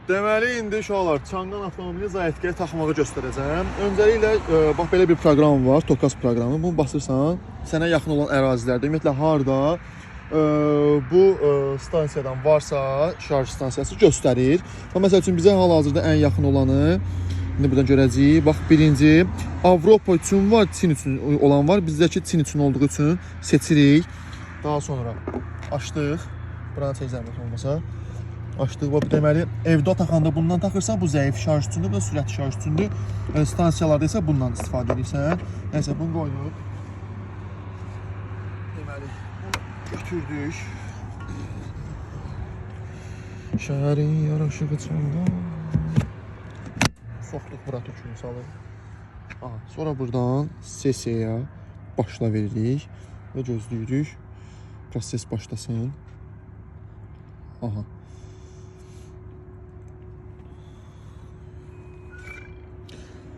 Deməli, indi uşaqlar, Çanqan avtomobili zayətgəyə taxmağı göstərəcəm. Öncəliklə, bax, belə bir proqram var, Tokas proqramı. Bunu basırsan, sənə yaxın olan ərazilərdə, ümumiyyətlə, harda bu stansiyadan varsa, şarj stansiyası göstərir. Məsəl üçün, bizə hal-hazırda ən yaxın olanı, indi buradan görəcəyik. Bax, birinci, Avropa üçün var, Çin üçün olan var. Bizdəki Çin üçün olduğu üçün seçirik. Daha sonra açdıq. Buranı çək zəhmət olmasa. Açdıq, bu deməli, evdə taxanda bundan taxırsan, bu zəif şarj üçündür, bu da sürətli şarj üçündür. Stansiyalarda isə bundan istifadə edirsən. Nəysə, bunu qoyduq. Deməli, götürdük. Şəhərin yaraşığı çandan. Soxduq, bura tökünü salır. Sonra buradan sesiyaya başla veririk və gözləyirik. Proses başlasın.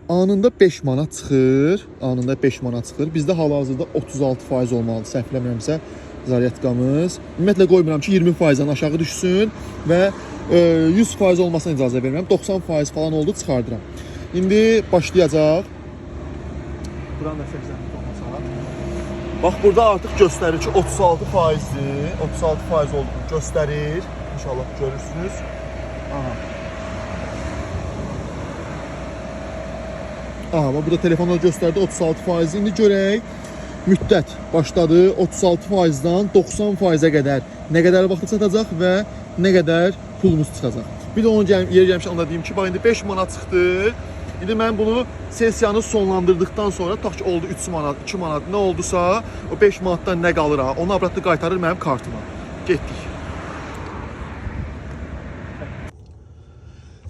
Anında 5 manat çıxır. Anında 5 manat çıxır. Bizdə hal-hazırda 36% olmalıdır. Səhv eləmirəmsə zaryadkamız. Ümumiyyətlə qoymuram ki, 20%-dən aşağı düşsün və 100% olmasına icazə vermirəm. 90% falan oldu, çıxardıram. İndi başlayacaq. Buranı da səksənlik olmasa. Bax, burada artıq göstərir ki, 36%-dir. 36% olduğunu göstərir. İnşallah görürsünüz. Burada telefonda göstərdi 36%. İndi görək, müddət başladı 36%-dan 90%-ə qədər nə qədər vaxtı çatacaq və nə qədər pulumuz çıxacaq. Bir də onu yeri gəlmişəm, onu da deyim ki, bax, indi 5 manat çıxdı. İndi mən bunu sesiyanı sonlandırdıqdan sonra, tutaq ki, oldu 3 manat, 2 manat, nə oldusa, o 5 manatdan nə qalır, onu abratda qaytarır mənim kartıma. Getdik.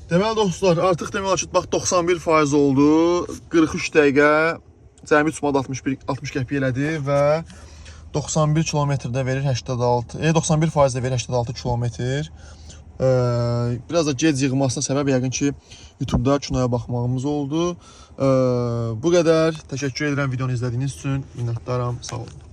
Deməli dostlar, artıq demək olar ki, bax 91% oldu. 43 dəqiqə cəmi 3 manat 60 qəpik elədi və 91 kilometrdə verir 86. 91%də verir 86 kilometr. Biraz da gec yığmasına səbəb yəqin ki, YouTube-da kinoya baxmağımız oldu. Bu qədər. Təşəkkür edirəm videonu izlədiyiniz üçün. Minnətdaram. Sağ olun.